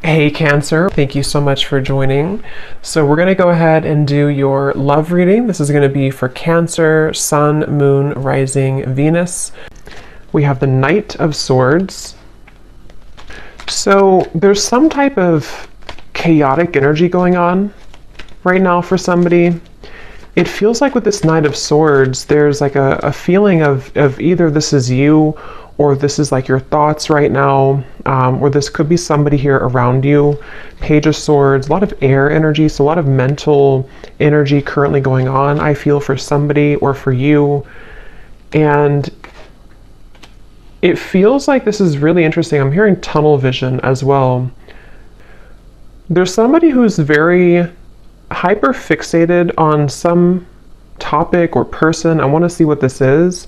Hey Cancer, thank you so much for joining. So we're going to go ahead and do your love reading. This is going to be for Cancer, Sun, Moon, Rising, Venus. We have the Knight of Swords. So there's some type of chaotic energy going on right now for somebody. It feels like with this Knight of Swords, there's like a feeling of either this is you or this is like your thoughts right now, or this could be somebody here around you. Page of Swords, a lot of air energy, so a lot of mental energy currently going on, I feel, for somebody or for you. And it feels like this is really interesting. I'm hearing tunnel vision as well. There's somebody who's very hyper fixated on some topic or person. I want to see what this is.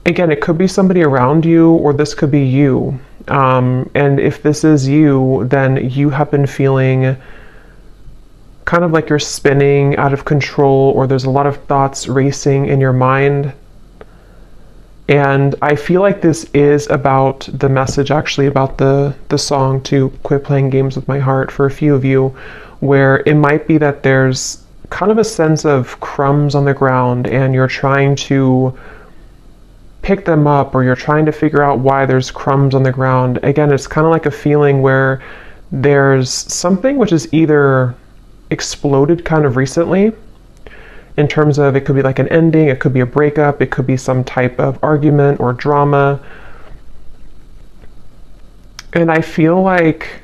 Again, it could be somebody around you, or this could be you. And if this is you, then you have been feeling kind of like you're spinning out of control, or there's a lot of thoughts racing in your mind. And I feel like this is about the message, actually, about the song to Quit Playing Games with My Heart for a few of you, where it might be that there's kind of a sense of crumbs on the ground and you're trying to pick them up, or you're trying to figure out why there's crumbs on the ground. Again, it's kind of like a feeling where there's something which is either exploded kind of recently, in terms of it could be like an ending, it could be a breakup, it could be some type of argument or drama. And I feel like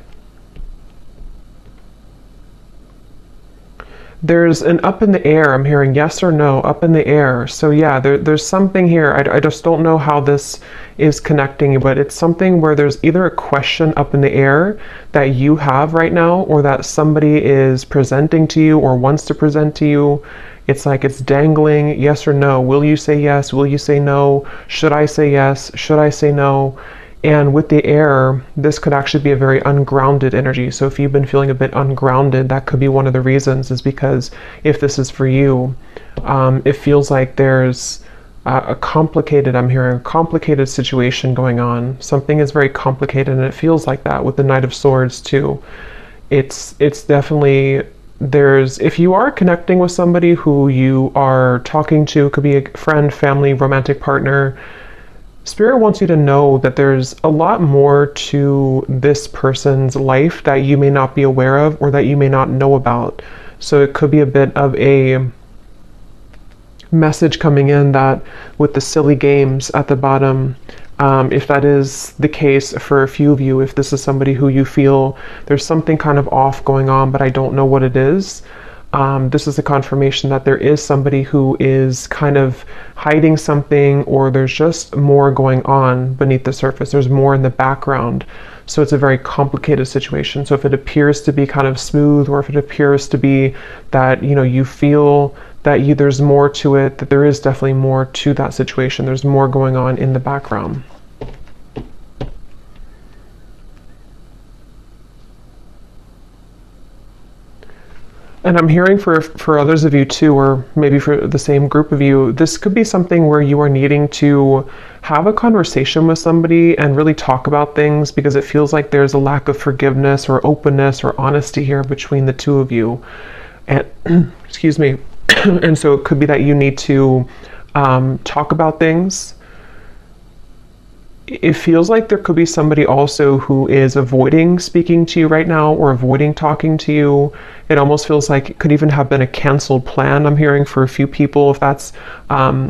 there's an up in the air. I'm hearing yes or no, up in the air. So yeah, there's something here. I just don't know how this is connecting, but it's something where there's either a question up in the air that you have right now, or that somebody is presenting to you or wants to present to you. It's like it's dangling, yes or no. Will you say yes? Will you say no? Should I say yes? Should I say no? And with the air, this could actually be a very ungrounded energy. So if you've been feeling a bit ungrounded, that could be one of the reasons, is because if this is for you, it feels like there's I'm hearing a complicated situation going on. Something is very complicated, and it feels like that with the Knight of Swords too. It's definitely, if you are connecting with somebody who you are talking to, it could be a friend, family, romantic partner, Spirit wants you to know that there's a lot more to this person's life that you may not be aware of, or that you may not know about. So it could be a bit of a message coming in that with the silly games at the bottom, if that is the case for a few of you, if this is somebody who you feel there's something kind of off going on, but I don't know what it is, this is a confirmation that there is somebody who is kind of hiding something, or there's just more going on beneath the surface. There's more in the background. So it's a very complicated situation. So if it appears to be kind of smooth, or if it appears to be that, you feel that there's more to it, that there is definitely more to that situation. There's more going on in the background. And I'm hearing for others of you too, or maybe for the same group of you, this could be something where you are needing to have a conversation with somebody and really talk about things, because it feels like there's a lack of forgiveness or openness or honesty here between the two of you. And excuse me. And so it could be that you need to talk about things. It feels like there could be somebody also who is avoiding speaking to you right now, or avoiding talking to you. It almost feels like it could even have been a canceled plan, I'm hearing, for a few people, if that's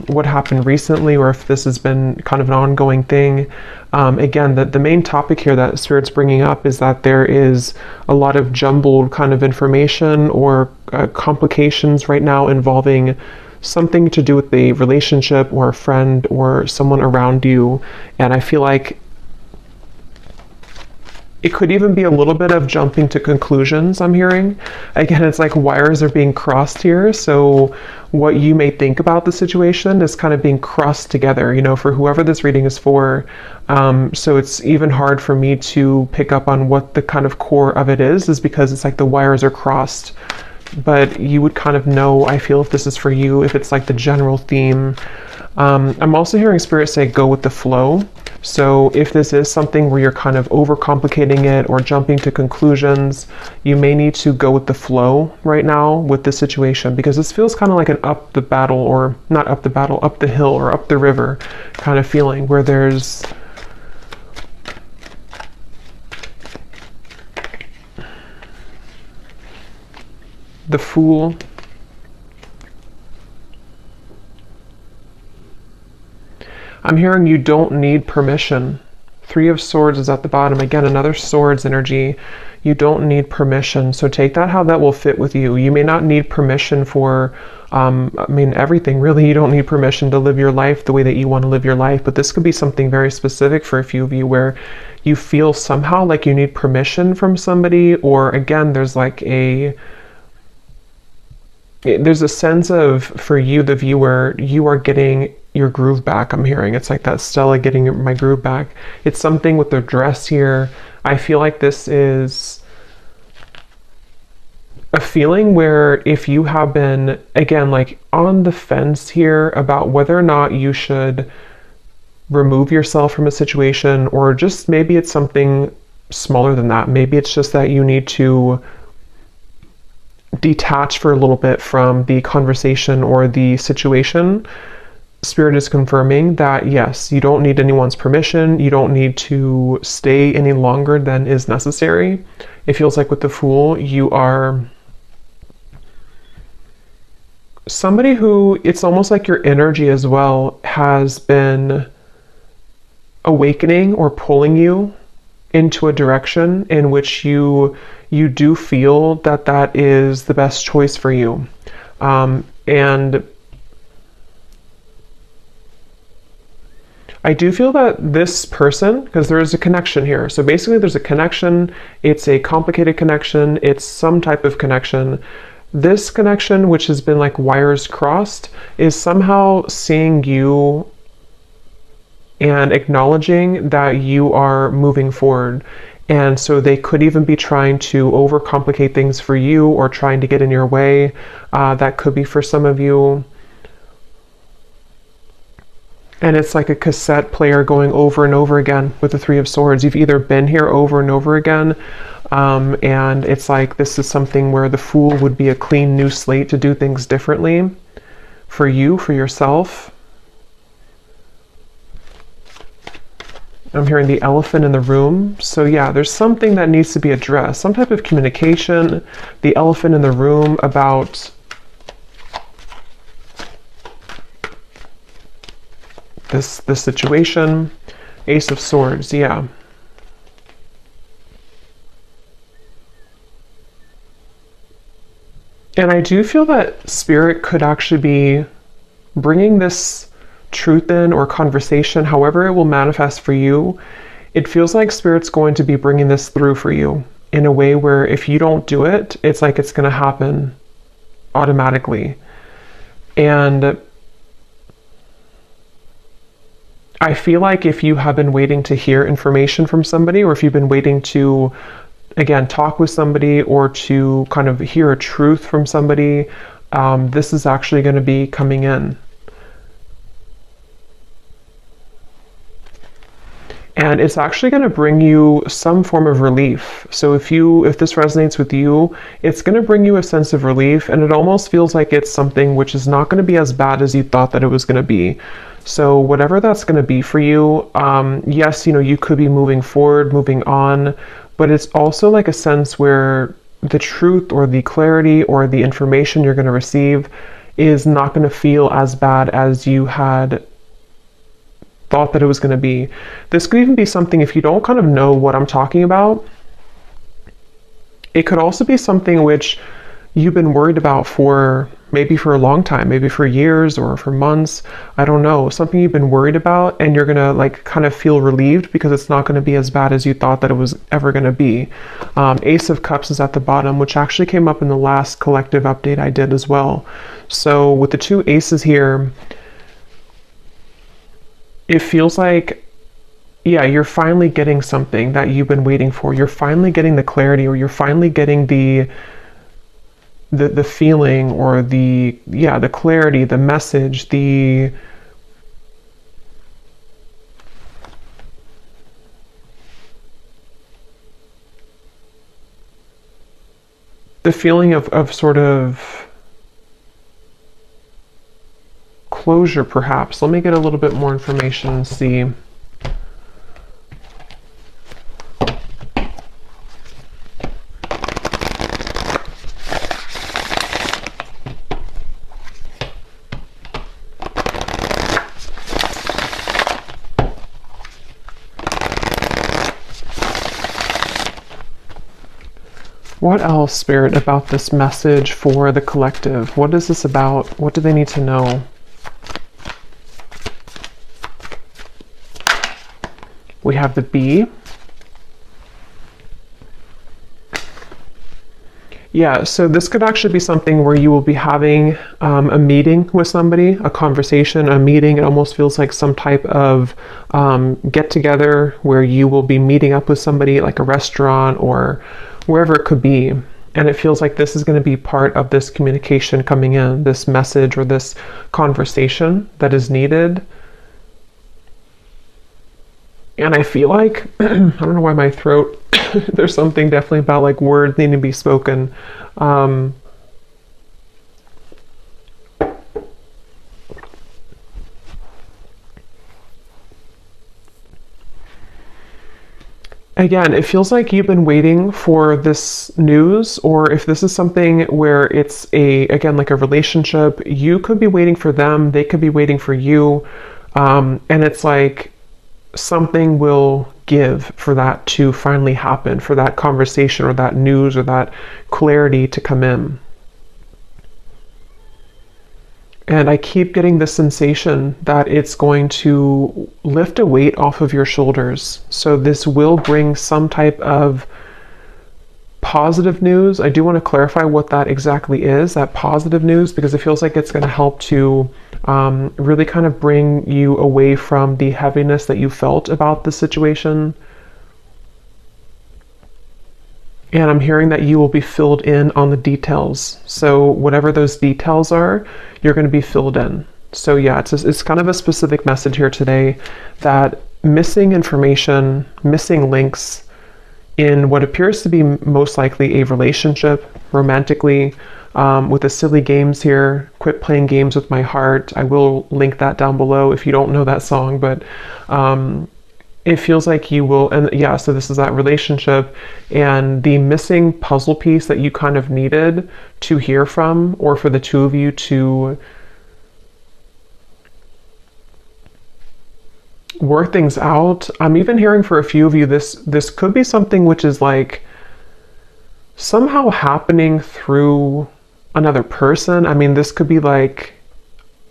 what happened recently, or if this has been kind of an ongoing thing. Again, the main topic here that Spirit's bringing up is that there is a lot of jumbled kind of information, or complications right now involving something to do with the relationship, or a friend, or someone around you. And I feel like it could even be a little bit of jumping to conclusions, I'm hearing. Again, it's like wires are being crossed here. So what you may think about the situation is kind of being crossed together, for whoever this reading is for. So it's even hard for me to pick up on what the kind of core of it is because it's like the wires are crossed. But you would kind of know, I feel, if this is for you, if it's like the general theme. I'm also hearing Spirit say, go with the flow. So if this is something where you're kind of overcomplicating it or jumping to conclusions, you may need to go with the flow right now with the situation, because this feels kind of like an up the battle, or not up the battle, up the hill or up the river kind of feeling, where there's the Fool. I'm hearing you don't need permission. Three of Swords is at the bottom. Again, another Swords energy. You don't need permission. So take that how that will fit with you. You may not need permission for, everything. Really, you don't need permission to live your life the way that you want to live your life. But this could be something very specific for a few of you, where you feel somehow like you need permission from somebody, or again, there's a sense of, for you, the viewer, you are getting your groove back. I'm hearing it's like that Stella getting my groove back. It's something with the dress here. I feel like this is a feeling where if you have been, again, like on the fence here about whether or not you should remove yourself from a situation, or just maybe it's something smaller than that. Maybe it's just that you need to detach for a little bit from the conversation or the situation. Spirit is confirming that yes, you don't need anyone's permission. You don't need to stay any longer than is necessary. It feels like with the Fool, you are somebody who, it's almost like your energy as well has been awakening or pulling you into a direction in which you do feel that that is the best choice for you. And I do feel that this person, because there is a connection here. So basically there's a connection. It's a complicated connection. It's some type of connection. This connection, which has been like wires crossed, is somehow seeing you and acknowledging that you are moving forward. And so they could even be trying to overcomplicate things for you, or trying to get in your way. That could be for some of you. And it's like a cassette player going over and over again with the Three of Swords. You've either been here over and over again, and it's like this is something where the Fool would be a clean new slate to do things differently for you, for yourself. I'm hearing the elephant in the room. So yeah, there's something that needs to be addressed, some type of communication. The elephant in the room about this situation. Ace of Swords, yeah. And I do feel that Spirit could actually be bringing this truth in, or conversation, however it will manifest for you. It feels like Spirit's going to be bringing this through for you in a way where if you don't do it, it's like it's going to happen automatically. And I feel like if you have been waiting to hear information from somebody, or if you've been waiting to, again, talk with somebody, or to kind of hear a truth from somebody, this is actually going to be coming in. And it's actually going to bring you some form of relief. So if this resonates with you, it's going to bring you a sense of relief, and it almost feels like it's something which is not going to be as bad as you thought that it was going to be. So whatever that's going to be for you, yes, you could be moving forward, moving on, but it's also like a sense where the truth, or the clarity, or the information you're going to receive is not going to feel as bad as you had thought that it was going to be. This could even be something, if you don't kind of know what I'm talking about, it could also be something which you've been worried about for a long time, maybe for years or for months. I don't know, something you've been worried about, and you're gonna like kind of feel relieved because it's not going to be as bad as you thought that it was ever going to be. Ace of Cups is at the bottom, which actually came up in the last collective update I did as well. So with the two aces here, it feels like, yeah, you're finally getting something that you've been waiting for. You're finally getting the clarity, or you're finally getting the feeling, or the clarity, the message, the feeling of sort of closure, perhaps. Let me get a little bit more information and see. What else, Spirit, about this message for the collective? What is this about? What do they need to know? We have the Bee. Yeah, so this could actually be something where you will be having a meeting with somebody, a conversation, a meeting. It almost feels like some type of get together where you will be meeting up with somebody, like a restaurant or wherever it could be. And it feels like this is going to be part of this communication coming in, this message or this conversation that is needed. And I feel like, I don't know why my throat, there's something definitely about like words needing to be spoken. Again, it feels like you've been waiting for this news, or if this is something where it's again, like a relationship, you could be waiting for them, they could be waiting for you. And it's like something will give for that to finally happen, for that conversation or that news or that clarity to come in. And I keep getting the sensation that it's going to lift a weight off of your shoulders. So this will bring some type of positive news. I do want to clarify what that exactly is, that positive news, because it feels like it's going to help to really kind of bring you away from the heaviness that you felt about the situation. And I'm hearing that you will be filled in on the details. So whatever those details are, you're going to be filled in. So yeah, it's kind of a specific message here today that missing information, missing links in what appears to be most likely a relationship, romantically, with the silly games here. Quit playing games with my heart. I will link that down below if you don't know that song, but it feels like you will, and yeah, so this is that relationship and the missing puzzle piece that you kind of needed to hear from, or for the two of you to work things out. I'm even hearing for a few of you, this could be something which is like somehow happening through another person. I mean, this could be like,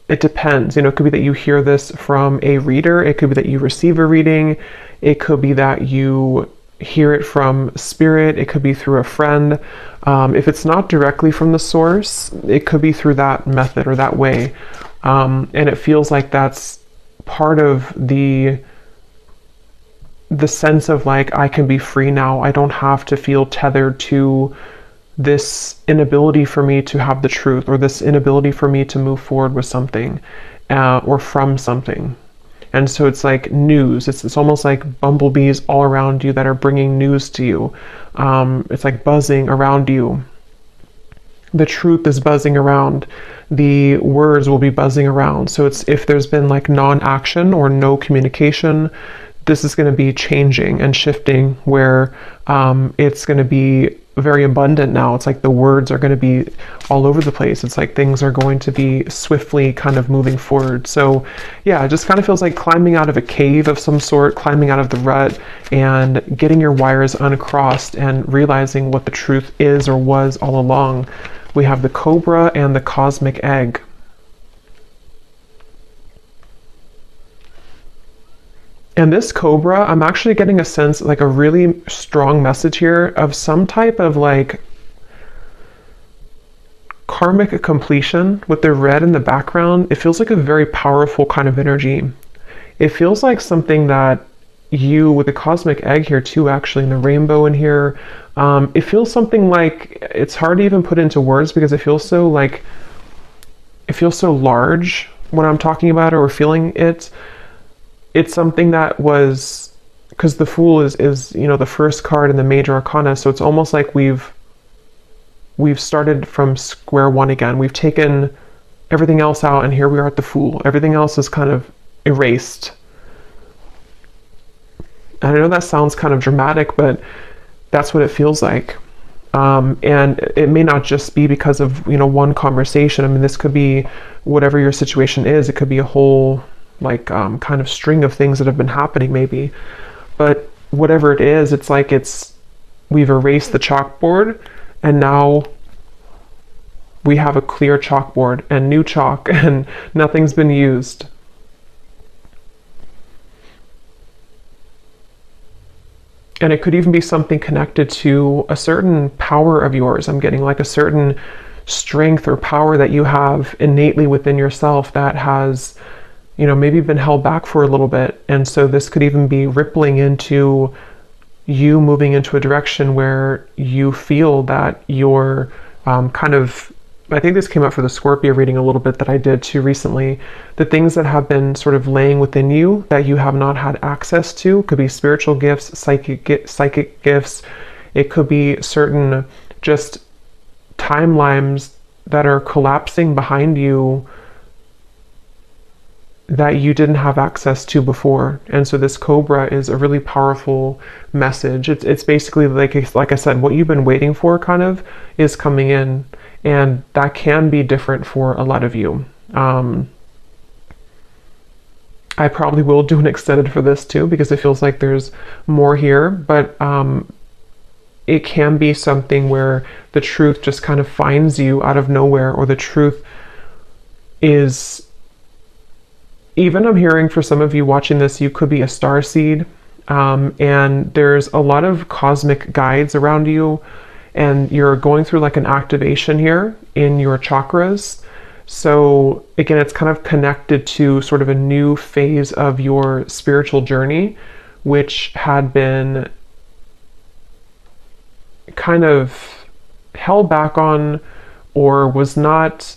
it depends, it could be that you hear this from a reader. It could be that you receive a reading. It could be that you hear it from spirit. It could be through a friend. If it's not directly from the source, it could be through that method or that way. And it feels like that's part of the sense of like, I can be free now. I don't have to feel tethered to this inability for me to have the truth, or this inability for me to move forward with something, or from something. And so it's like news. It's almost like bumblebees all around you that are bringing news to you. It's like buzzing around you. The truth is buzzing around. The words will be buzzing around. So it's, if there's been like non-action or no communication, this is going to be changing and shifting, where it's going to be very abundant now. It's like the words are going to be all over the place. It's like things are going to be swiftly kind of moving forward. So yeah, it just kind of feels like climbing out of a cave of some sort, climbing out of the rut and getting your wires uncrossed and realizing what the truth is or was all along. We have the Cobra and the Cosmic Egg. And this Cobra, I'm actually getting a sense, like a really strong message here of some type of like karmic completion with the red in the background. It feels like a very powerful kind of energy. It feels like something that you, with the Cosmic Egg here too, actually, and the rainbow in here, it feels something like, it's hard to even put into words because it feels so like, it feels so large when I'm talking about it or feeling it. It's something that was, because the Fool is the first card in the major arcana, so it's almost like we've we've started from square one again. We've taken everything else out, and here we are at the Fool. Everything else is kind of erased. And I know that sounds kind of dramatic, but that's what it feels like. And it may not just be because of, one conversation. I mean, this could be whatever your situation is. It could be a whole, kind of string of things that have been happening maybe. But whatever it is, it's like we've erased the chalkboard, and now we have a clear chalkboard and new chalk, and nothing's been used. And it could even be something connected to a certain power of yours. I'm getting like a certain strength or power that you have innately within yourself that has, maybe been held back for a little bit. And so this could even be rippling into you moving into a direction where you feel that you're I think this came up for the Scorpio reading a little bit that I did too recently. The things that have been sort of laying within you that you have not had access to could be spiritual gifts, psychic gifts. It could be certain just timelines that are collapsing behind you that you didn't have access to before. And so this Cobra is a really powerful message. It's basically like I said, what you've been waiting for kind of is coming in. And that can be different for a lot of you. I probably will do an extended for this too, because it feels like there's more here, but it can be something where the truth just kind of finds you out of nowhere, or the truth is, even I'm hearing for some of you watching this, you could be a star seed, and there's a lot of cosmic guides around you, and you're going through like an activation here in your chakras. So again, it's kind of connected to sort of a new phase of your spiritual journey, which had been kind of held back on or was not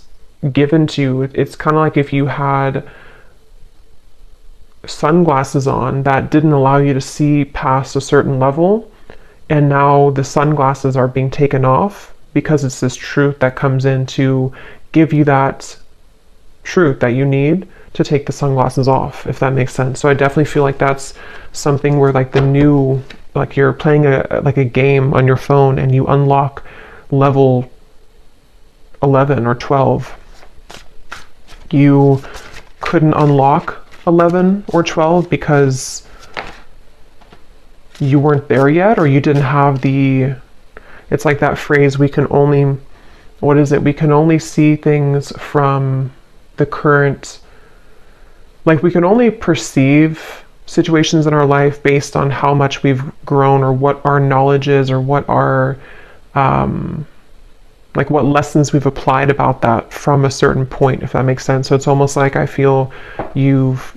given to you. It's kind of like if you had sunglasses on that didn't allow you to see past a certain level, and now the sunglasses are being taken off because it's this truth that comes in to give you that truth that you need to take the sunglasses off, if that makes sense. So I definitely feel like that's something where like the new, like you're playing a game on your phone and you unlock level 11 or 12. You couldn't unlock 11 or 12 because you weren't there yet, or you didn't have it's like that phrase, we can only see things from the current, like we can only perceive situations in our life based on how much we've grown, or what our knowledge is, or what our like what lessons we've applied about that from a certain point, if that makes sense. So it's almost like I feel you've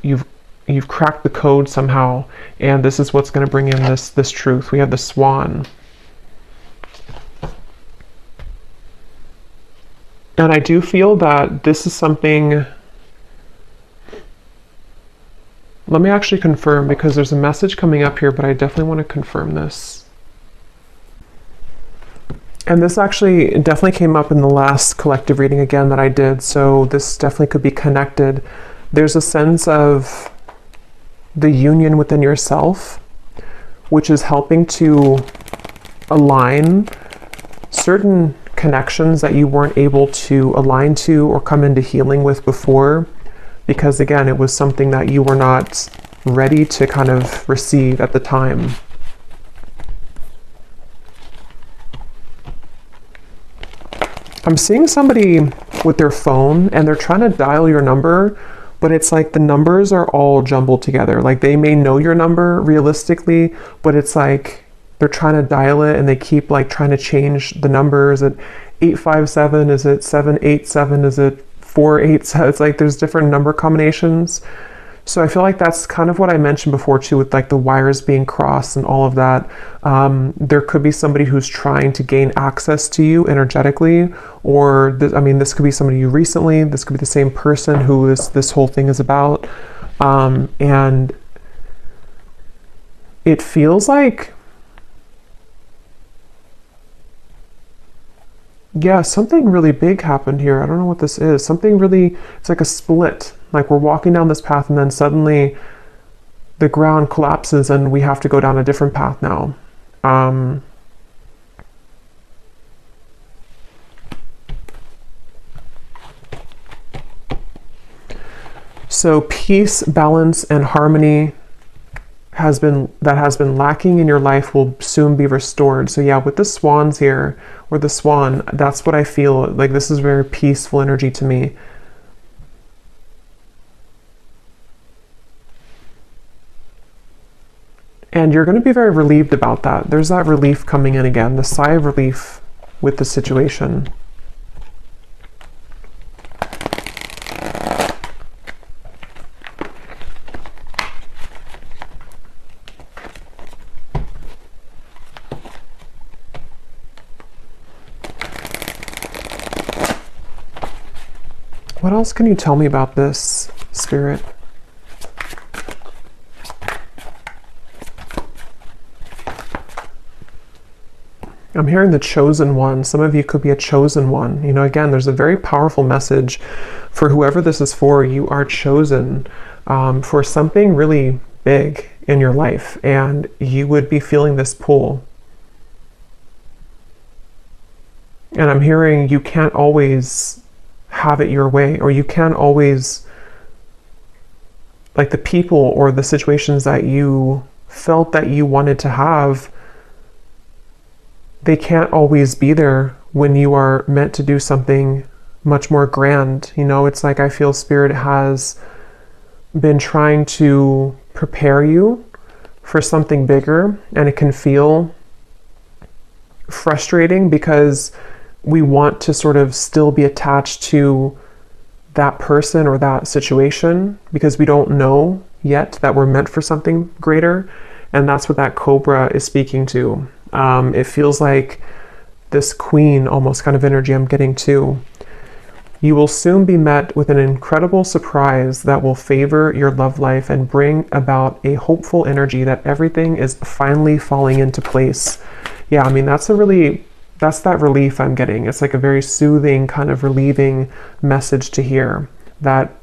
cracked the code somehow, and this is what's going to bring in this truth. We have the Swan. And I do feel that this is something, let me actually confirm, because there's a message coming up here, but I definitely want to confirm this. And this actually definitely came up in the last collective reading again that I did, so this definitely could be connected. There's a sense of the union within yourself, which is helping to align certain connections that you weren't able to align to or come into healing with before, because again, it was something that you were not ready to kind of receive at the time. I'm seeing somebody with their phone and they're trying to dial your number, but it's like the numbers are all jumbled together. Like they may know your number realistically, but it's like they're trying to dial it and they keep like trying to change the numbers. Is it 857? Is it 787? Is it 487? It's like there's different number combinations. So I feel like that's kind of what I mentioned before too, with like the wires being crossed and all of that. There could be somebody who's trying to gain access to you energetically, or this could be somebody you recently, this could be the same person who this whole thing is about. And it feels like Yeah, something really big happened here. I don't know what this is. Something really, it's like a split. Like we're walking down this path and then suddenly the ground collapses and we have to go down a different path now. So peace, balance, and harmony has been lacking in your life will soon be restored. So yeah, with the swans here, or the swan, that's what I feel like. This is very peaceful energy to me. And you're going to be very relieved about that. There's that relief coming in again, the sigh of relief with the situation. What else can you tell me about this, Spirit? I'm hearing the chosen one. Some of you could be a chosen one. You know, again, there's a very powerful message for whoever this is for. You are chosen for something really big in your life, and you would be feeling this pull. And I'm hearing you can't always have it your way, or you can't always, like the people or the situations that you felt that you wanted to have, they can't always be there when you are meant to do something much more grand. You know, it's like I feel Spirit has been trying to prepare you for something bigger, and it can feel frustrating because we want to sort of still be attached to that person or that situation because we don't know yet that we're meant for something greater. And that's what that cobra is speaking to. It feels like this queen almost kind of energy I'm getting too. You will soon be met with an incredible surprise that will favor your love life and bring about a hopeful energy that everything is finally falling into place. Yeah, I mean, that's that relief I'm getting. It's like a very soothing, kind of relieving message to hear that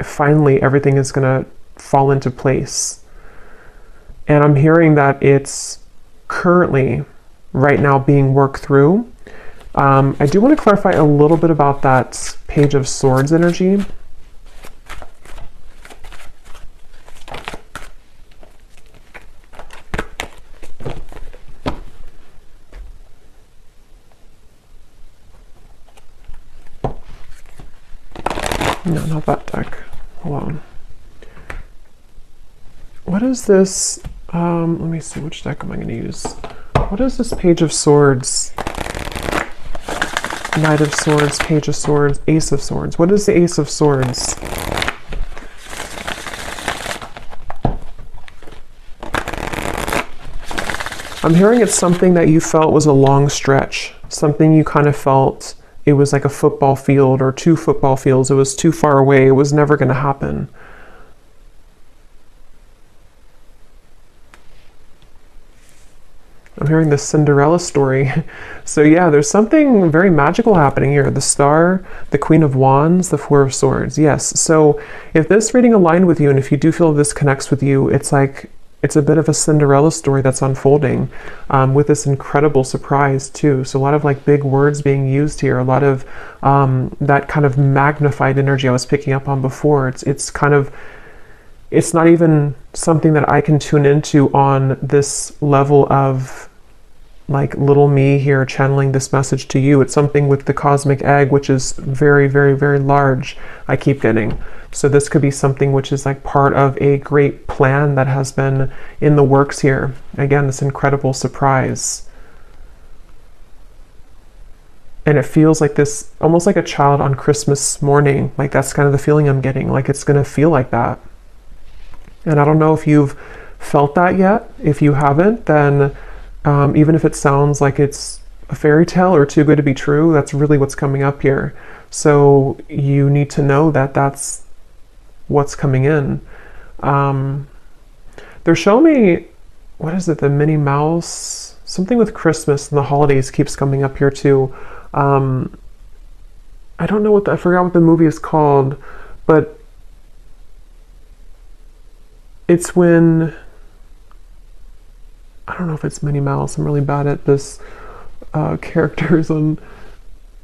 finally everything is going to fall into place. And I'm hearing that it's currently, right now, being worked through. I do want to clarify a little bit about that Page of Swords energy. No, not that deck. Hold on. What is this? Let me see, which deck am I going to use? What is this Page of Swords? Knight of Swords, Page of Swords, Ace of Swords. What is the Ace of Swords? I'm hearing it's something that you felt was a long stretch. Something you kind of felt it was like a football field or 2 football fields. It was too far away. It was never going to happen. I'm hearing this Cinderella story. So yeah, there's something very magical happening here. The Star, the Queen of Wands, the Four of Swords. Yes. So if this reading aligned with you, and if you do feel this connects with you, it's like it's a bit of a Cinderella story that's unfolding with this incredible surprise too. So a lot of like big words being used here, a lot of that kind of magnified energy I was picking up on before. It's kind of, it's not even something that I can tune into on this level of like little me here channeling this message to you. It's something with the cosmic egg, which is very, very, very large, I keep getting. So this could be something which is like part of a great plan that has been in the works here. Again, this incredible surprise. And it feels like this, almost like a child on Christmas morning. Like that's kind of the feeling I'm getting. Like it's going to feel like that. And I don't know if you've felt that yet. If you haven't, then even if it sounds like it's a fairy tale or too good to be true, that's really what's coming up here. So you need to know that that's what's coming in. They're showing me, what is it, the Minnie Mouse? Something with Christmas and the holidays keeps coming up here too. I don't know I forgot what the movie is called, but it's when, I don't know if it's Minnie Mouse. I'm really bad at this characters, and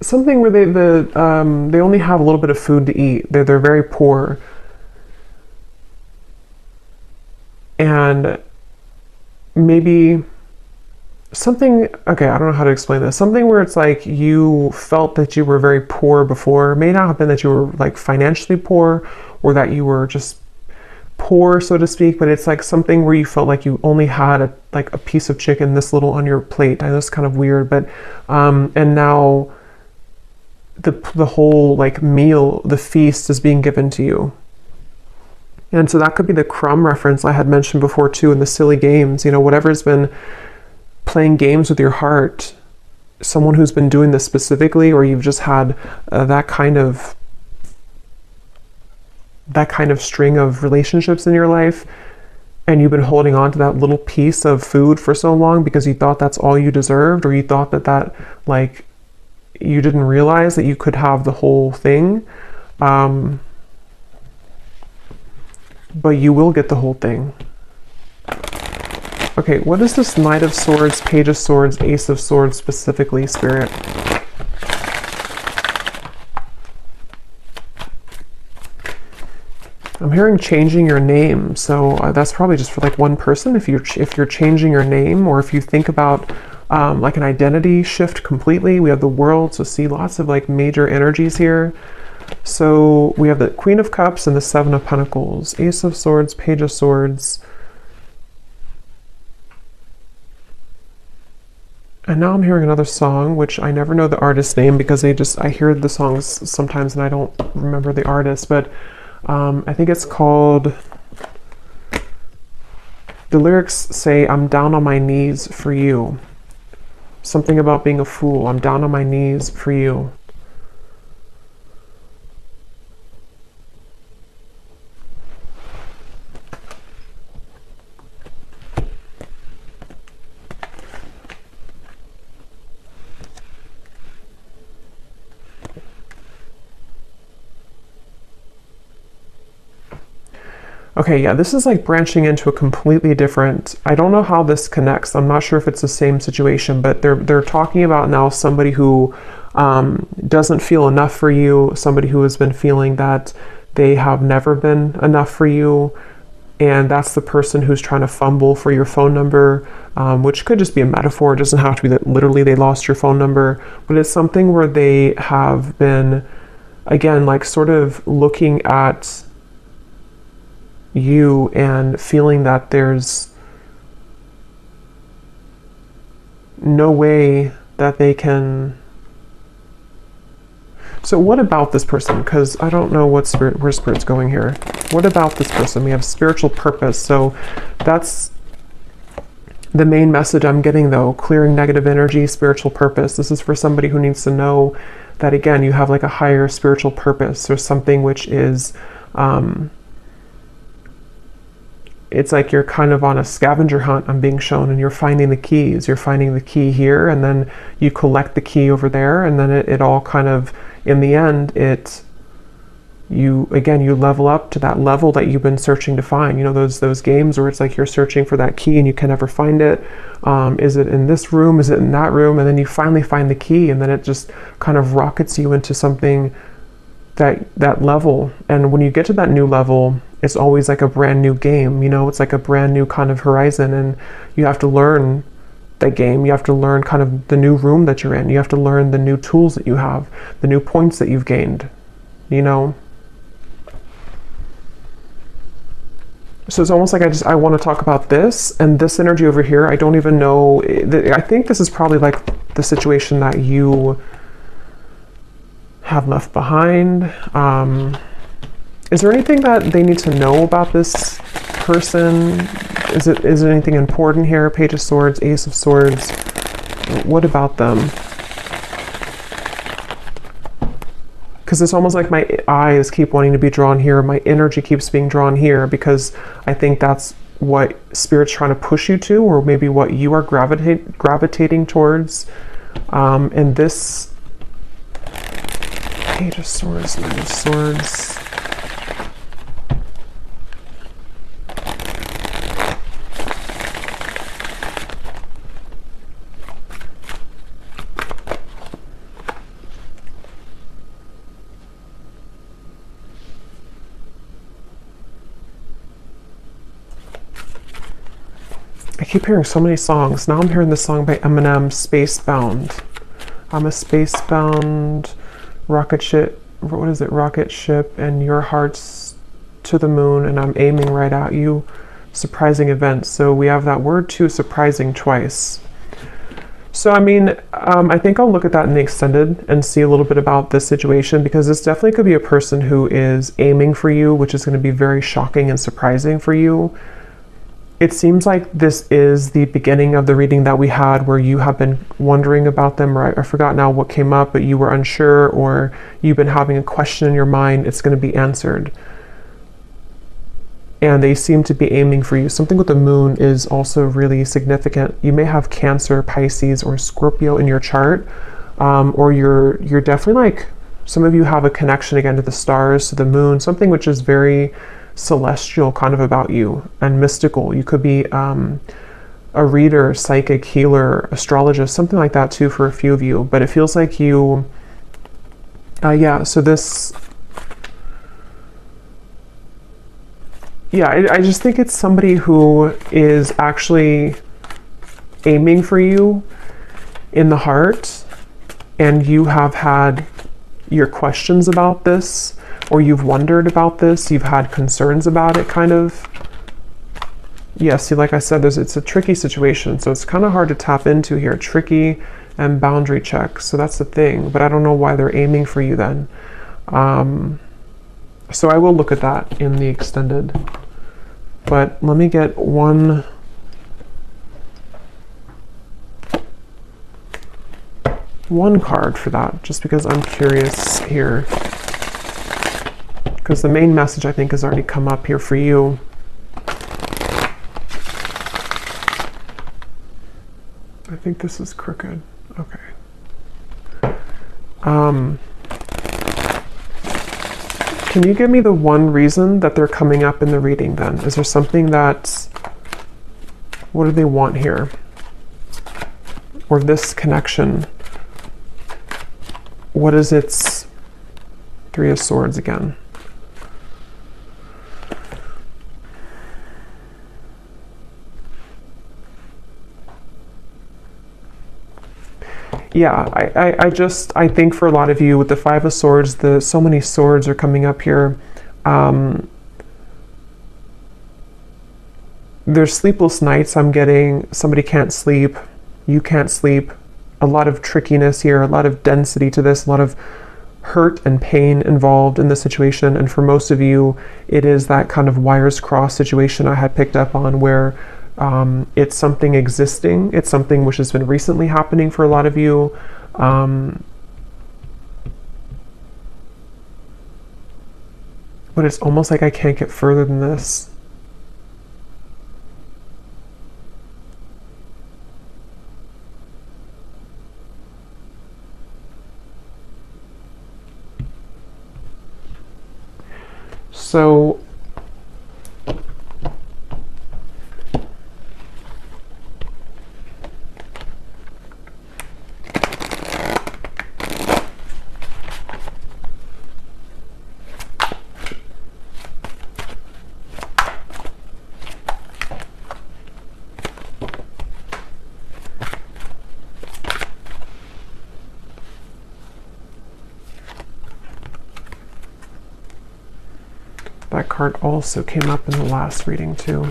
something where they only have a little bit of food to eat. They're very poor, and maybe something, okay, I don't know how to explain this. Something where it's like you felt that you were very poor before. It may not have been that you were like financially poor or that you were just poor, so to speak, but it's like something where you felt like you only had a piece of chicken this little on your plate. I know it's kind of weird, but and now the whole like meal, the feast is being given to you. And so that could be the crumb reference I had mentioned before too, in the silly games, whatever's been playing games with your heart, someone who's been doing this specifically, or you've just had that kind of string of relationships in your life, and you've been holding on to that little piece of food for so long because you thought that's all you deserved, or you thought that like you didn't realize that you could have the whole thing, but you will get the whole thing. Okay, what is this Knight of Swords, Page of Swords, Ace of Swords specifically, Spirit? I'm hearing changing your name, so that's probably just for like one person. If you're changing your name, or if you think about like an identity shift completely. We have the World, so see lots of like major energies here. So we have the Queen of Cups and the Seven of Pentacles, Ace of Swords, Page of Swords. And now I'm hearing another song, which I never know the artist's name because I hear the songs sometimes and I don't remember the artist, but I think it's called, the lyrics say, I'm down on my knees for you. Something about being a fool. I'm down on my knees for you. Okay, yeah, this is like branching into a completely different, I don't know how this connects. I'm not sure if it's the same situation, but they're talking about now somebody who doesn't feel enough for you, somebody who has been feeling that they have never been enough for you, and that's the person who's trying to fumble for your phone number, which could just be a metaphor. It doesn't have to be that literally they lost your phone number, but it's something where they have been, again, like sort of looking at you and feeling that there's no way that they can. So what about this person? Because I don't know where Spirit's going here. What about this person? We have spiritual purpose. So that's the main message I'm getting, though. Clearing negative energy, spiritual purpose. This is for somebody who needs to know that, again, you have like a higher spiritual purpose, or something which is it's like you're kind of on a scavenger hunt, I'm being shown, and you're finding the keys. You're finding the key here, and then you collect the key over there, and then it all kind of, in the end, you level up to that level that you've been searching to find. You know, those games where it's like you're searching for that key and you can never find it. Is it in this room? Is it in that room? And then you finally find the key, and then it just kind of rockets you into something, that level. And when you get to that new level, it's always like a brand new game, you know, it's like a brand new kind of horizon, and you have to learn that game. You have to learn kind of the new room that you're in. You have to learn the new tools that you have, the new points that you've gained, you know. So it's almost like I want to talk about this and this energy over here. I don't even know. I think this is probably like the situation that you have left behind. Is there anything that they need to know about this person? Is it anything important here? Page of Swords, Ace of Swords. What about them? Because it's almost like my eyes keep wanting to be drawn here. My energy keeps being drawn here, because I think that's what Spirit's trying to push you to, or maybe what you are gravitating towards. And this Page of Swords, Knight of Swords. I keep hearing so many songs. Now I'm hearing the song by Eminem, Spacebound. I'm a spacebound rocket ship. What is it? Rocket ship, and your heart's to the moon, and I'm aiming right at you. Surprising events. So we have that word too, surprising, twice. So I mean, I think I'll look at that in the extended and see a little bit about this situation, because this definitely could be a person who is aiming for you, which is going to be very shocking and surprising for you. It seems like this is the beginning of the reading that we had where you have been wondering about them, or I forgot now what came up, but you were unsure, or you've been having a question in your mind. It's going to be answered. And they seem to be aiming for you. Something with the moon is also really significant. You may have Cancer, Pisces, or Scorpio in your chart, or you're definitely like, some of you have a connection again to the stars, to the moon, something which is very celestial kind of about you and mystical. You could be a reader, psychic, healer, astrologist, something like that too for a few of you. But it feels like you, so this, I just think it's somebody who is actually aiming for you in the heart, and you have had your questions about this, or you've wondered about this, you've had concerns about it, kind of. Yeah, see, like I said, it's a tricky situation, so it's kind of hard to tap into here. Tricky and boundary check, so that's the thing. But I don't know why they're aiming for you then. So I will look at that in the extended. But let me get one card for that, just because I'm curious here. Because the main message, I think, has already come up here for you. I think this is crooked. Okay. Can you give me the one reason that they're coming up in the reading then? Is there something that's... What do they want here? Or this connection? What is its... Three of Swords again. Yeah, I think for a lot of you with the Five of Swords, so many swords are coming up here. There's sleepless nights. I'm getting somebody can't sleep, you can't sleep. A lot of trickiness here, a lot of density to this, a lot of hurt and pain involved in the situation. And for most of you, it is that kind of wires crossed situation I had picked up on, where it's something existing. It's something which has been recently happening for a lot of you. But it's almost like I can't get further than this. So that card also came up in the last reading too.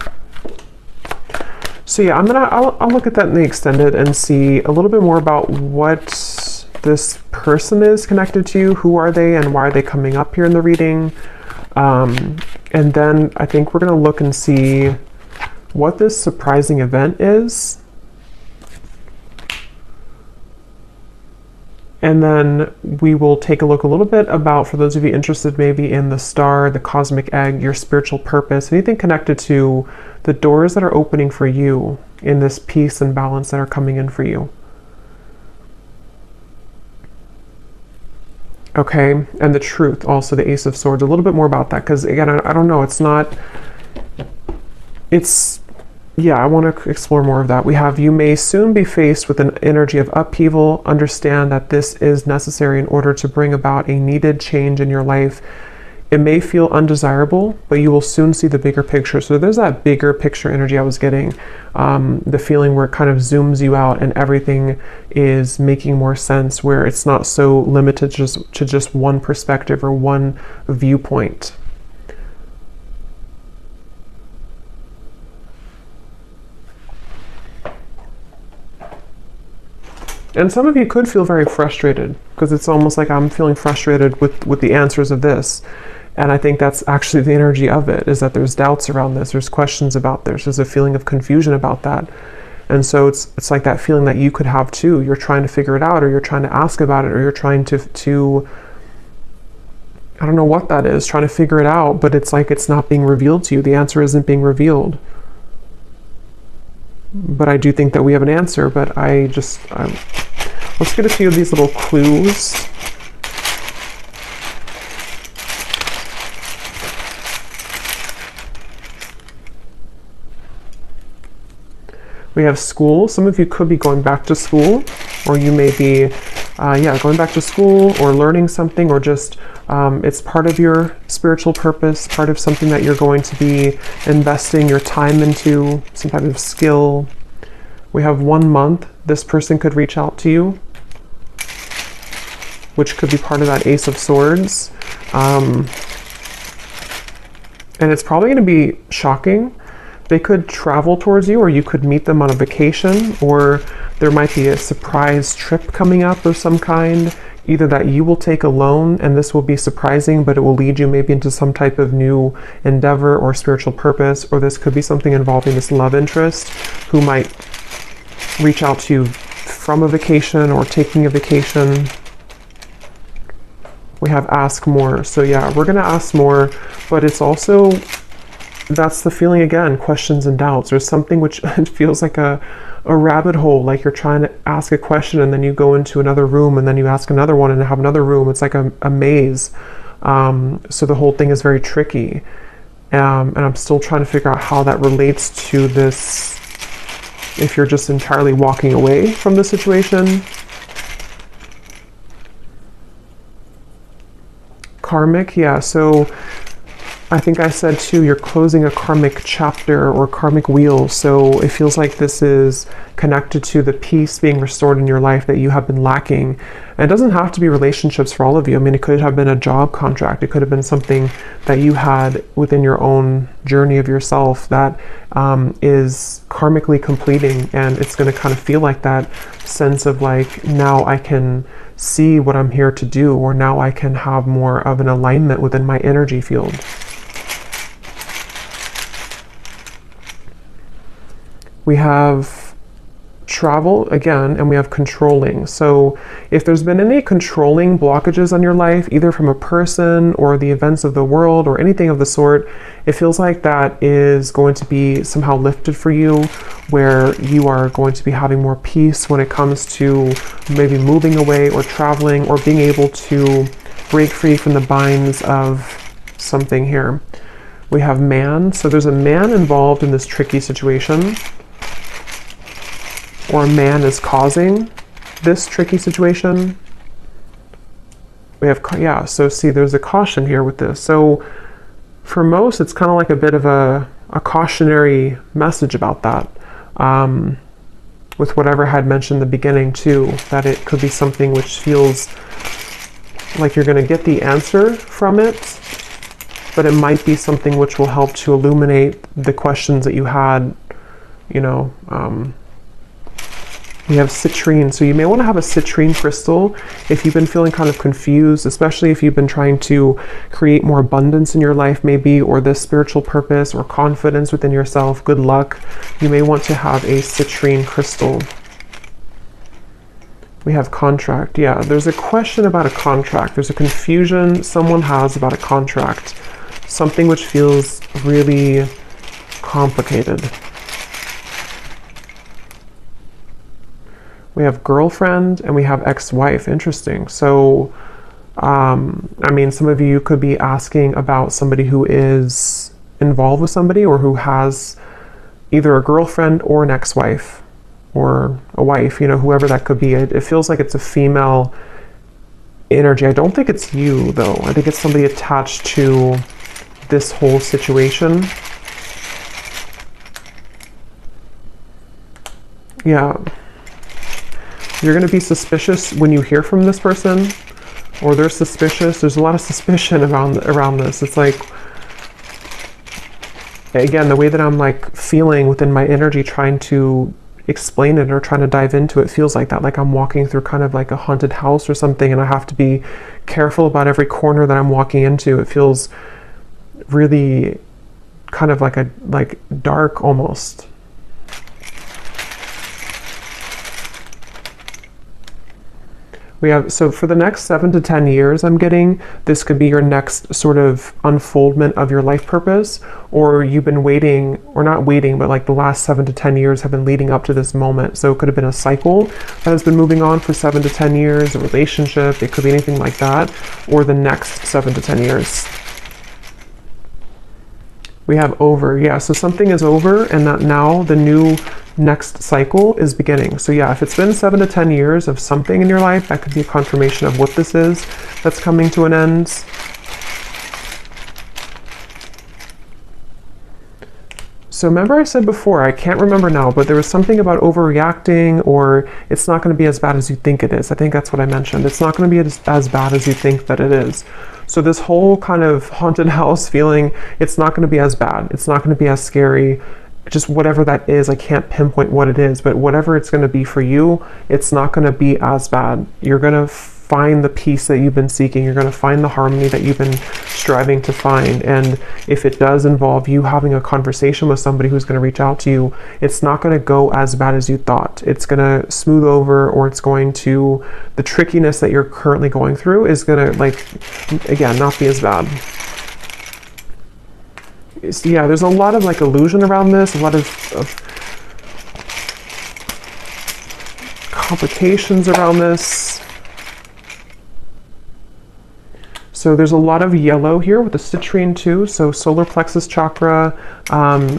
So yeah, I'll look at that in the extended and see a little bit more about what this person is connected to, who are they, and why are they coming up here in the reading. And then I think we're going to look and see what this surprising event is. And then we will take a look a little bit about, for those of you interested maybe in the star, the cosmic egg, your spiritual purpose, anything connected to the doors that are opening for you in this peace and balance that are coming in for you. Okay, and the truth, also the Ace of Swords. A little bit more about that, because again, I don't know, it's not, it's, yeah, I want to explore more of that. We have, you may soon be faced with an energy of upheaval. Understand that this is necessary in order to bring about a needed change in your life. It may feel undesirable, but you will soon see the bigger picture. So there's that bigger picture energy I was getting, the feeling where it kind of zooms you out and everything is making more sense, where it's not so limited to just one perspective or one viewpoint. And some of you could feel very frustrated, because it's almost like I'm feeling frustrated with the answers of this. And I think that's actually the energy of it, is that there's doubts around this, there's questions about this, there's a feeling of confusion about that. And so it's like that feeling that you could have too. You're trying to figure it out, or you're trying to ask about it, or you're trying to I don't know what that is, trying to figure it out, but it's like it's not being revealed to you. The answer isn't being revealed. But I do think that we have an answer, but let's get a few of these little clues. We have school. Some of you could be going back to school, or you may be, going back to school or learning something, or just it's part of your spiritual purpose, part of something that you're going to be investing your time into, some type of skill. We have 1 month. This person could reach out to you, which could be part of that Ace of Swords. And it's probably going to be shocking. They could travel towards you, or you could meet them on a vacation, or there might be a surprise trip coming up of some kind, either that you will take alone, and this will be surprising, but it will lead you maybe into some type of new endeavor or spiritual purpose, or this could be something involving this love interest who might reach out to you from a vacation or taking a vacation. We have ask more. So yeah, we're going to ask more, but it's also, that's the feeling again, questions and doubts. There's something which feels like a rabbit hole, like you're trying to ask a question and then you go into another room and then you ask another one and have another room. It's like a maze. So the whole thing is very tricky. And I'm still trying to figure out how that relates to this, if you're just entirely walking away from the situation. Karmic, yeah, so I think I said too, you're closing a karmic chapter or karmic wheel. So it feels like this is connected to the peace being restored in your life that you have been lacking. And it doesn't have to be relationships for all of you. I mean, it could have been a job contract. It could have been something that you had within your own journey of yourself that is karmically completing. And it's going to kind of feel like that sense of like, now I can see what I'm here to do, or now I can have more of an alignment within my energy field. We have travel again, and we have controlling. So if there's been any controlling blockages on your life, either from a person or the events of the world or anything of the sort, it feels like that is going to be somehow lifted for you, where you are going to be having more peace when it comes to maybe moving away or traveling or being able to break free from the binds of something here. We have man. So there's a man involved in this tricky situation, or a man is causing this tricky situation. We have, yeah, so see, there's a caution here with this. So for most, it's kind of like a bit of a cautionary message about that. With whatever I had mentioned in the beginning too, that it could be something which feels like you're going to get the answer from it, but it might be something which will help to illuminate the questions that you had, you know. We have citrine, so you may want to have a citrine crystal if you've been feeling kind of confused, especially if you've been trying to create more abundance in your life maybe, or this spiritual purpose or confidence within yourself, good luck. You may want to have a citrine crystal. We have contract. Yeah, there's a question about a contract. There's a confusion someone has about a contract, something which feels really complicated. We have girlfriend and we have ex-wife. Interesting. So I mean, some of you could be asking about somebody who is involved with somebody or who has either a girlfriend or an ex-wife or a wife, you know, whoever that could be. It feels like it's a female energy. I don't think it's you, though. I think it's somebody attached to this whole situation. Yeah. You're going to be suspicious when you hear from this person, or they're suspicious. There's a lot of suspicion around this. It's like, again, the way that I'm like feeling within my energy, trying to explain it or trying to dive into it, feels like that. Like I'm walking through kind of like a haunted house or something, and I have to be careful about every corner that I'm walking into. It feels really kind of like dark almost. We have, so for the next 7 to 10 years, I'm getting, this could be your next sort of unfoldment of your life purpose, or you've been waiting, or not waiting, but like the last 7 to 10 years have been leading up to this moment. So it could have been a cycle that has been moving on for 7 to 10 years, a relationship, it could be anything like that, or the next 7 to 10 years. We have over, yeah, so something is over and that now the new next cycle is beginning. So yeah, if it's been 7 to 10 years of something in your life, that could be a confirmation of what this is that's coming to an end. So remember I said before, I can't remember now, but there was something about overreacting, or it's not going to be as bad as you think it is. I think that's what I mentioned. It's not going to be as bad as you think that it is. So this whole kind of haunted house feeling, it's not going to be as bad. It's not going to be as scary. Just whatever that is, I can't pinpoint what it is, but whatever it's going to be for you, it's not going to be as bad. You're going to find the peace that you've been seeking. You're going to find the harmony that you've been striving to find. And if it does involve you having a conversation with somebody who's going to reach out to you, it's not going to go as bad as you thought. It's going to smooth over, or it's going to, the trickiness that you're currently going through is going to, like, again, not be as bad. So yeah, there's a lot of like illusion around this, a lot of complications around this. So there's a lot of yellow here with the citrine too. So solar plexus chakra.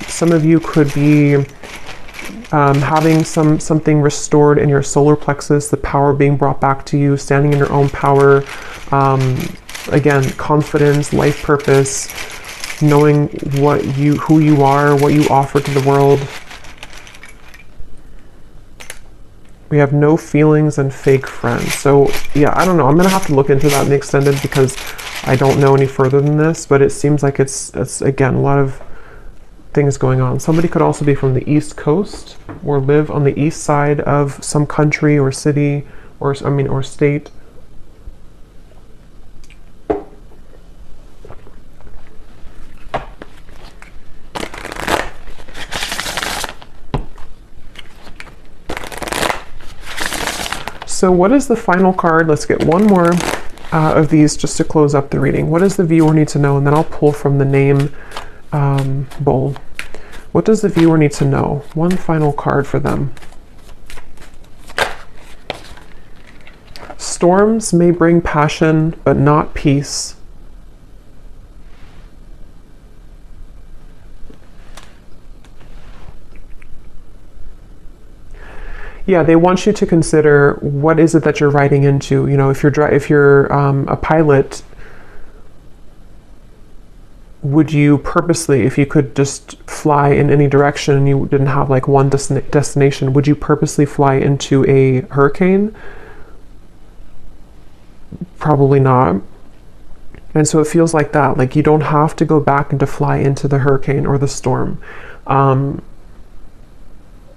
Some of you could be having something restored in your solar plexus, the power being brought back to you, standing in your own power. Again, confidence, life purpose, knowing who you are, what you offer to the world. We have no feelings and fake friends. So yeah, I don't know. I'm gonna have to look into that in the extended because I don't know any further than this, but it seems like it's again, a lot of things going on. Somebody could also be from the East Coast or live on the east side of some country or city or state. So what is the final card? Let's get one more of these just to close up the reading. What does the viewer need to know? And then I'll pull from the name bowl. What does the viewer need to know? One final card for them. Storms may bring passion, but not peace. Yeah, they want you to consider what is it that you're riding into. You know, if you're a pilot, would you purposely, if you could just fly in any direction and you didn't have like one destination, would you purposely fly into a hurricane? Probably not. And so it feels like that. Like you don't have to go back and to fly into the hurricane or the storm.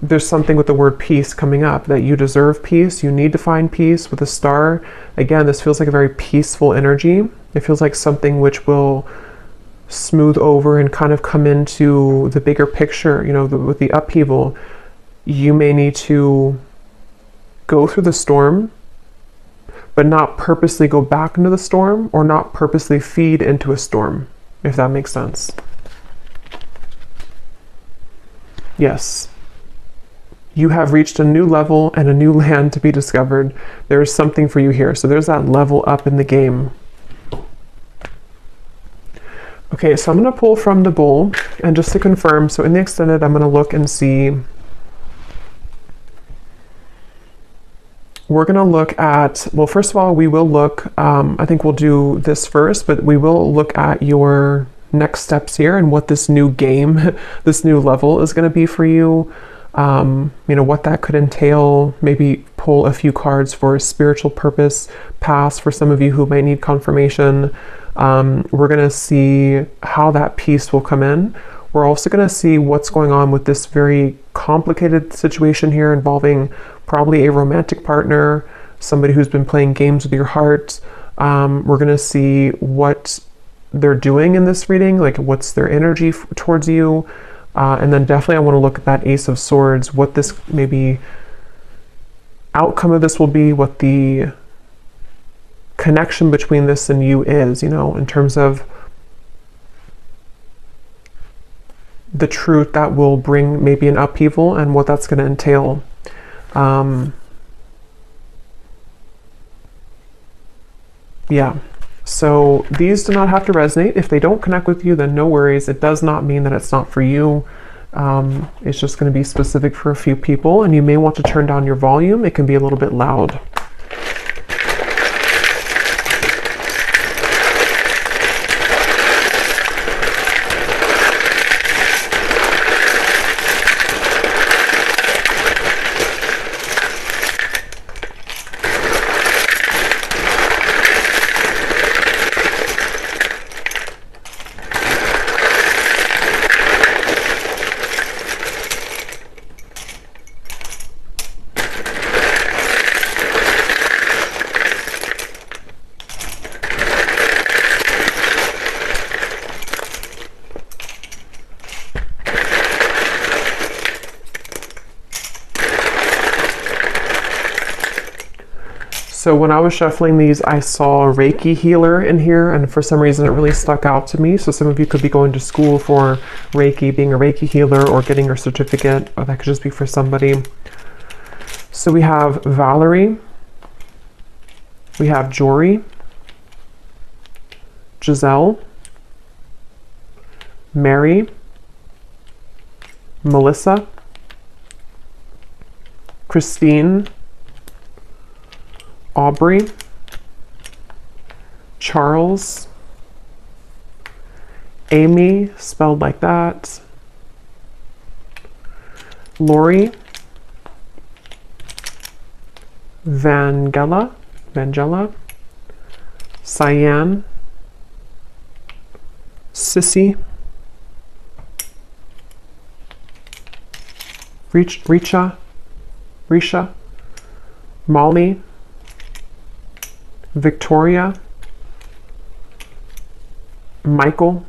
There's something with the word peace coming up, that you deserve peace. You need to find peace with a star. Again, this feels like a very peaceful energy. It feels like something which will smooth over and kind of come into the bigger picture. You know, with the upheaval, you may need to go through the storm, but not purposely go back into the storm or not purposely feed into a storm, if that makes sense. Yes. You have reached a new level and a new land to be discovered. There is something for you here. So there's that level up in the game. Okay, so I'm going to pull from the bowl, and just to confirm, so in the extended, I'm going to look and see. We're going to look at, well, first of all, we will look, I think we'll do this first, but we will look at your next steps here and what this new game, this new level is going to be for you. You know, what that could entail, maybe pull a few cards for a spiritual purpose pass for some of you who might need confirmation. We're going to see how that piece will come in. We're also going to see what's going on with this very complicated situation here involving probably a romantic partner, somebody who's been playing games with your heart. We're going to see what they're doing in this reading, like what's their energy towards you. And then definitely I want to look at that Ace of Swords, what this maybe outcome of this will be, what the connection between this and you is, you know, in terms of the truth that will bring maybe an upheaval and what that's going to entail. Yeah. So these do not have to resonate. If they don't connect with you, then no worries. It does not mean that it's not for you. It's just going to be specific for a few people, and you may want to turn down your volume. It can be a little bit loud. So when I was shuffling these, I saw a Reiki healer in here, and for some reason it really stuck out to me. So some of you could be going to school for Reiki, being a Reiki healer, or getting your certificate, or that could just be for somebody. So we have Valerie, we have Jory, Giselle, Mary, Melissa, Christine, Aubrey, Charles, Amy, spelled like that, Lori, Vangela, Cyan, Sissy, Risha, Molly, Victoria, Michael,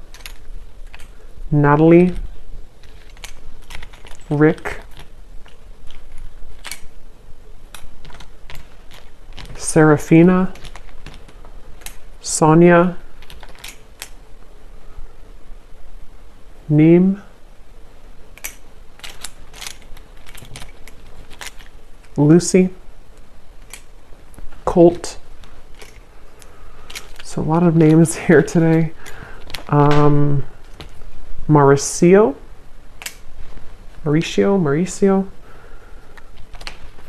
Natalie, Rick, Serafina, Sonia, Neem, Lucy, Colt. So a lot of names here today. Mauricio,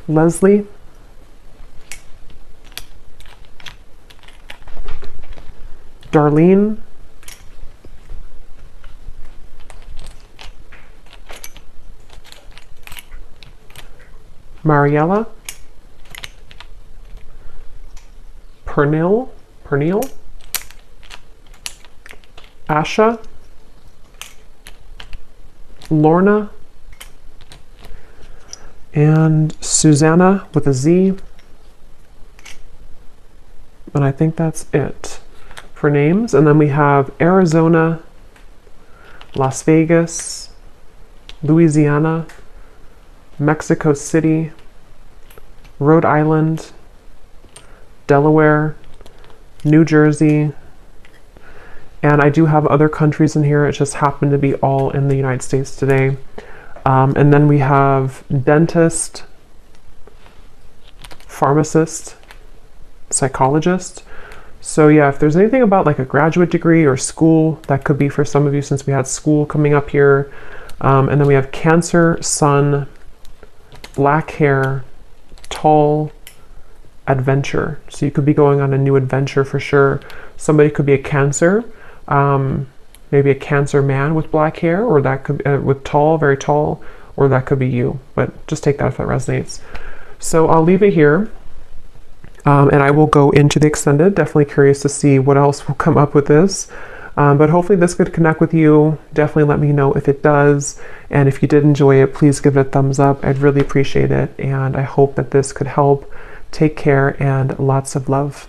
Leslie, Darlene, Mariella, Pernil, Asha, Lorna, and Susanna with a Z. And I think that's it for names. And then we have Arizona, Las Vegas, Louisiana, Mexico City, Rhode Island, Delaware, New Jersey, and I do have other countries in here. It just happened to be all in the United States today. And then we have dentist, pharmacist, psychologist. So yeah, if there's anything about like a graduate degree or school, that could be for some of you since we had school coming up here. And then we have Cancer, Sun, black hair, tall, adventure. So you could be going on a new adventure for sure. Somebody could be a Cancer, maybe a Cancer man with black hair, or that could with tall, very tall, or that could be you. But just take that if that resonates. So I'll leave it here. And I will go into the extended. Definitely curious to see what else will come up with this. But hopefully this could connect with you. Definitely let me know if it does. And if you did enjoy it, please give it a thumbs up. I'd really appreciate it. And I hope that this could help. Take care and lots of love.